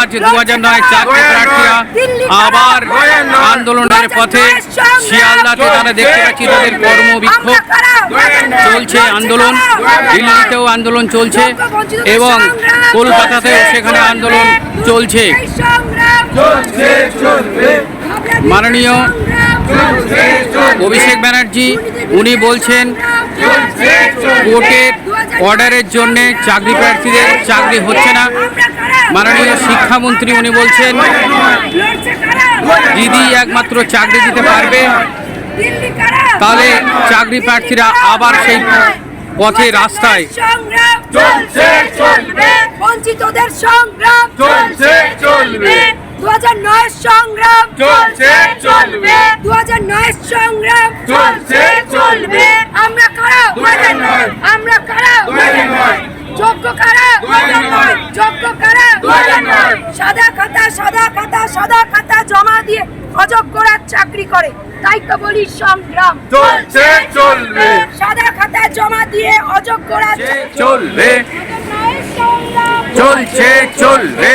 আজ 2009 চাকরি প্রার্থীরা আবার আন্দোলনের পথে। শিয়ালদাতে তারা দেখতে পাচ্ছি তাদের কর্মবিক্ষোভ চলছে, আন্দোলন দিল্লিতেও আন্দোলন চলছে এবং কলকাতাতেও সেখানে আন্দোলন চলছে। মাননীয় অভিষেক ব্যানার্জি উনি বলছেন কোর্টের অর্ডারের জন্য চাকরি প্রার্থীদের চাকরি হচ্ছে না। মাননীয় শিক্ষামন্ত্রী উনি বলছেন দিদি একমাত্র চাকরি দিতে পারবে, তাহলে চাকরি প্রার্থীরা আবার সেই পথে রাস্তায়। বঞ্চিতদের সংগ্রাম চলছে চলবে, 2009 সংগ্রাম চলছে চলবে, 2009 সংগ্রাম চলছে চলবে। আমরা কারা? আমরা কারা? যোগ্য কারা? যোগ্য কারা? সাদা খাতা সাদা খাতা সাদা খাতা জমা দিয়ে অযোগ্যরা চাকরি করে, তাই তো বলি সংগ্রাম চলছে চলবে। সাদা খাতা জমা দিয়ে অযোগ্যরা চলবে, চলছে চলবে,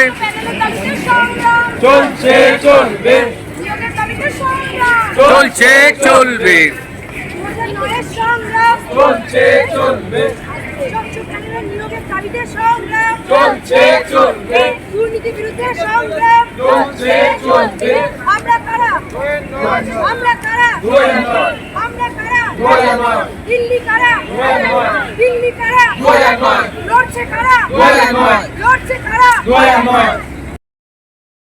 চলছে চলবে, চলছে চলবে, চলছে চলবে, চলছে চলবে, দুর্নীতি বিরুদ্ধে সংগ্রাম চলছে চলবে। আমরা কারা? আমরা কারা? আমরা কারা? দিল্লি কারা? দিল্লি কারা? লড়ছে কারা? লড়ছে কারা?